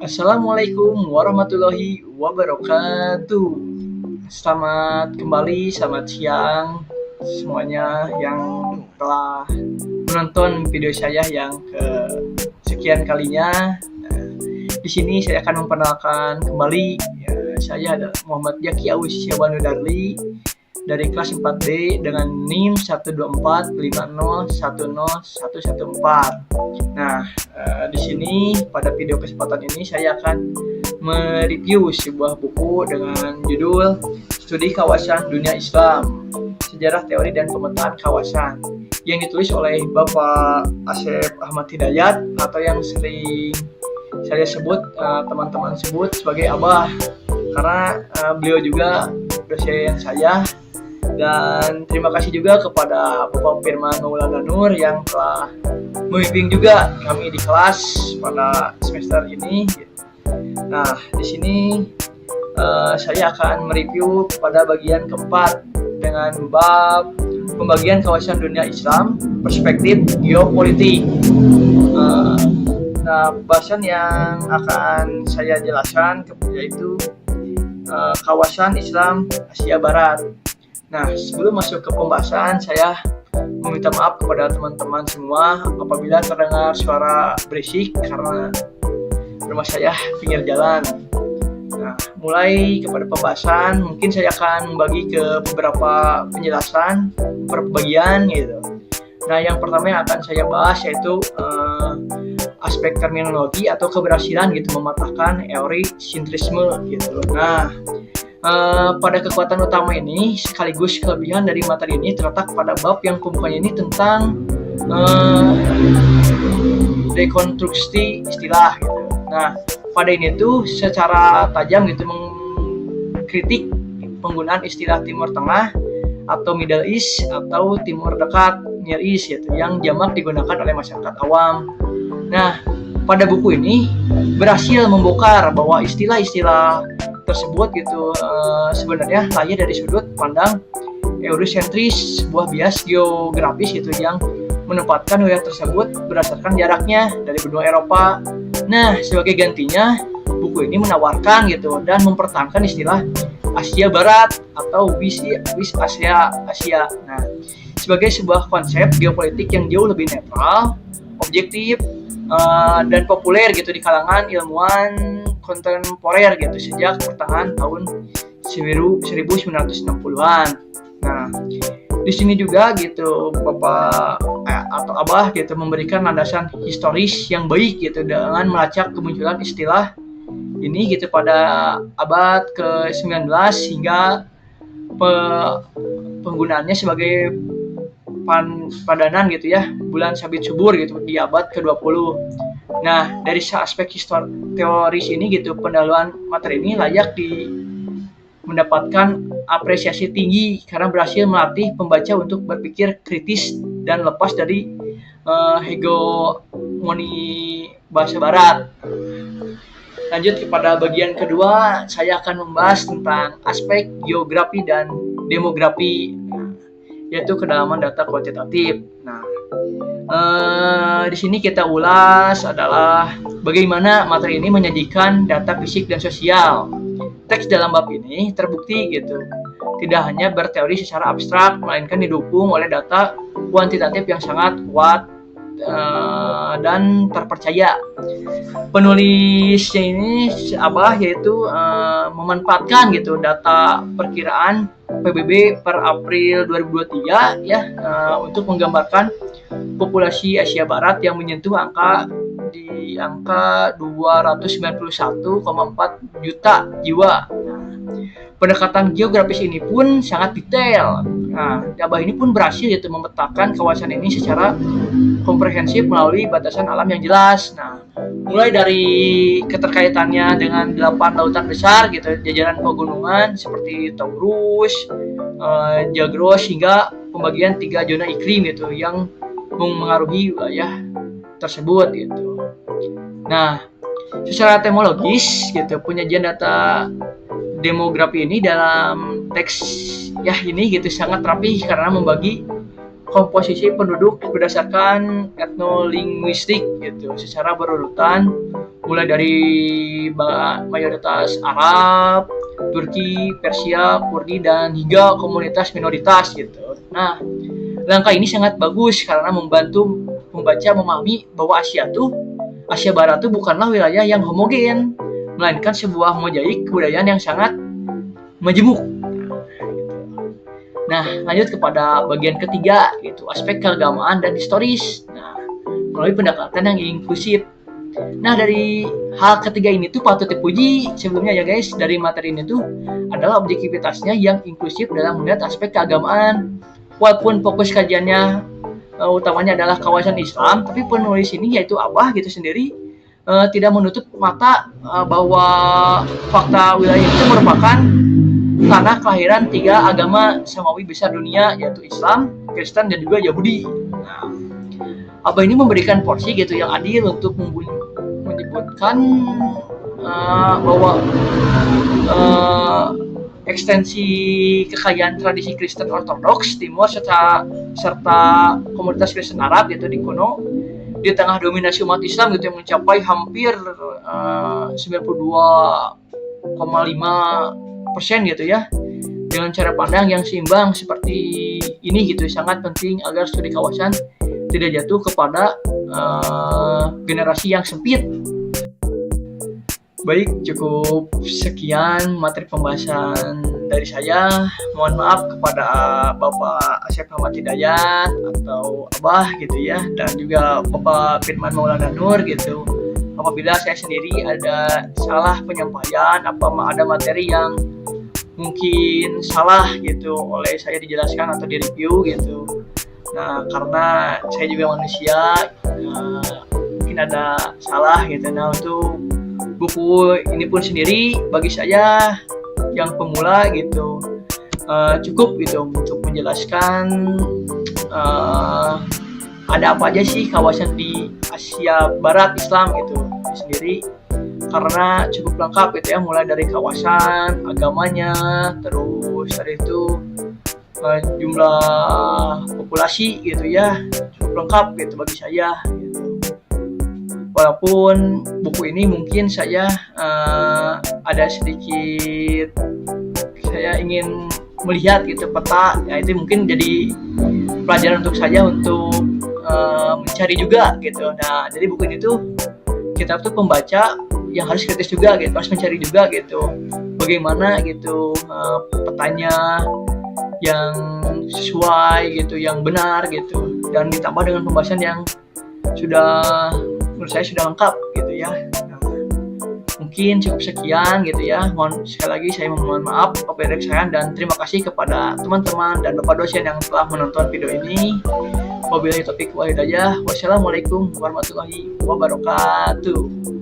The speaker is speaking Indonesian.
Assalamualaikum warahmatullahi wabarakatuh. Selamat siang semuanya yang telah menonton video saya yang kesekian kalinya. Di sini saya akan memperkenalkan kembali. Saya adalah Muhammad Yaki Awis Syabanu Darli dari kelas 4D dengan NIM 12450101114. Nah, di sini pada video kesempatan ini saya akan mereview sebuah buku dengan judul Studi Kawasan Dunia Islam, Sejarah Teori dan Pemetaan Kawasan yang ditulis oleh Bapak Asep Ahmad Hidayat atau yang sering saya sebut teman-teman sebut sebagai Abah karena beliau juga dosen saya. Dan terima kasih juga kepada Bapak Firman Maulana Nur yang telah membimbing juga kami di kelas pada semester ini. Nah, di sini saya akan mereview pada bagian keempat dengan bab pembagian kawasan dunia Islam, perspektif geopolitik. Nah, bahasan yang akan saya jelaskan yaitu kawasan Islam Asia Barat. Nah, sebelum masuk ke pembahasan, saya meminta maaf kepada teman-teman semua apabila terdengar suara berisik karena rumah saya pinggir jalan. Nah, mulai kepada pembahasan, mungkin saya akan membagi ke beberapa penjelasan per bagian gitu. Nah, yang pertama yang akan saya bahas yaitu aspek terminologi atau keberhasilan gitu mematahkan teori sintrisme gitu. Nah, pada kekuatan utama ini sekaligus kelebihan dari materi ini terletak pada bab yang pembukanya ini tentang dekonstruksi istilah gitu. Nah, pada ini tuh secara tajam gitu mengkritik penggunaan istilah Timur Tengah atau Middle East atau Timur Dekat Near East gitu yang jamak digunakan oleh masyarakat awam. Nah, pada buku ini berhasil membongkar bahwa istilah-istilah tersebut gitu sebenarnya lahir dari sudut pandang eurosentris, sebuah bias geografis gitu yang menempatkan wilayah tersebut berdasarkan jaraknya dari benua Eropa. Nah, sebagai gantinya buku ini menawarkan gitu dan mempertahankan istilah Asia Barat atau West Asia. Nah, sebagai sebuah konsep geopolitik yang jauh lebih netral, objektif dan populer gitu di kalangan ilmuwan kontemporer gitu sejak pertengahan tahun 1960-an. Nah, di sini juga gitu Bapak atau Abah gitu memberikan landasan historis yang baik gitu dengan melacak kemunculan istilah ini gitu pada abad ke-19 hingga penggunaannya sebagai padanan gitu ya, bulan sabit subur gitu di abad ke-20. Nah, dari aspek teoris ini gitu, pendahuluan materi ini layak mendapatkan apresiasi tinggi karena berhasil melatih pembaca untuk berpikir kritis dan lepas dari hegemoni bahasa Barat. Lanjut kepada bagian kedua, saya akan membahas tentang aspek geografi dan demografi, yaitu kedalaman data kuantitatif. Nah, di sini kita ulas adalah bagaimana materi ini menyajikan data fisik dan sosial. Teks dalam bab ini terbukti gitu tidak hanya berteori secara abstrak, melainkan didukung oleh data kuantitatif yang sangat kuat dan terpercaya. Penulisnya ini Abah yaitu memanfaatkan gitu data perkiraan PBB per April 2023 ya untuk menggambarkan populasi Asia Barat yang menyentuh angka 291,4 juta jiwa. Pendekatan geografis ini pun sangat detail. Nah, Abah ini pun berhasil itu memetakan kawasan ini secara komprehensif melalui batasan alam yang jelas. Nah, mulai dari keterkaitannya dengan 8 lautan besar gitu, jajaran pegunungan seperti Taurus, Zagros hingga pembagian 3 zona iklim gitu yang mengaruhi wilayah tersebut gitu. Nah, secara etimologis gitu penyajian data demografi ini dalam teks ya ini gitu sangat rapi karena membagi komposisi penduduk berdasarkan etnolinguistik gitu secara berurutan, mulai dari mayoritas Arab, Turki, Persia, Kurdi, dan hingga komunitas minoritas gitu. Nah, langkah ini sangat bagus karena membantu membaca memahami bahwa Asia Barat tuh bukanlah wilayah yang homogen, melainkan sebuah mozaik kebudayaan yang sangat majemuk. Nah, lanjut kepada bagian ketiga, yaitu aspek keagamaan dan historis. Nah, melalui pendekatan yang inklusif. Nah, dari hal ketiga ini tuh patut dipuji sebelumnya ya guys, dari materi ini tuh adalah objektivitasnya yang inklusif dalam melihat aspek keagamaan. Walaupun fokus kajiannya utamanya adalah kawasan Islam, tapi penulis ini yaitu Abah gitu sendiri tidak menutup mata bahwa fakta wilayah itu merupakan tanah kelahiran 3 agama samawi besar dunia, yaitu Islam, Kristen, dan juga Yahudi. Nah, Abah ini memberikan porsi gitu yang adil untuk menyebutkan bahwa ekstensi kekayaan tradisi Kristen Ortodoks Timur serta komunitas Kristen Arab gitu di kuno di tengah dominasi umat Islam gitu yang mencapai hampir 92,5% gitu ya, dengan cara pandang yang seimbang seperti ini gitu sangat penting agar studi kawasan tidak jatuh kepada generasi yang sempit. Baik, cukup sekian materi pembahasan dari saya. Mohon maaf kepada Bapak Asep Ahmad Hidayat atau Abah gitu ya, dan juga Bapak Firman Maulana Nur gitu. Apabila saya sendiri ada salah penyampaian, ada materi yang mungkin salah gitu oleh saya dijelaskan atau direview gitu. Nah, karena saya juga manusia, mungkin ada salah gitu. Nah, untuk buku ini pun sendiri bagi saya yang pemula gitu cukup gitu untuk menjelaskan ada apa aja sih kawasan di Asia Barat Islam gitu sendiri, karena cukup lengkap gitu ya, mulai dari kawasan, agamanya, terus dari itu jumlah populasi gitu ya, cukup lengkap gitu bagi saya gitu. Walaupun buku ini mungkin saya ada sedikit saya ingin melihat gitu peta, ya itu mungkin jadi pelajaran untuk saya untuk mencari juga gitu. Nah, jadi buku ini tuh kita tuh pembaca yang harus kritis juga gitu, harus mencari juga gitu bagaimana gitu petanya yang sesuai gitu, yang benar gitu, dan ditambah dengan pembahasan yang menurut saya sudah lengkap gitu ya. Nah, mungkin cukup sekian gitu ya. Sekali lagi saya mohon maaf apabila ada kesalahan, dan terima kasih kepada teman-teman dan Bapak dosen yang telah menonton video ini. Wabillahi taufiq wal hidayah. Wassalamualaikum warahmatullahi wabarakatuh.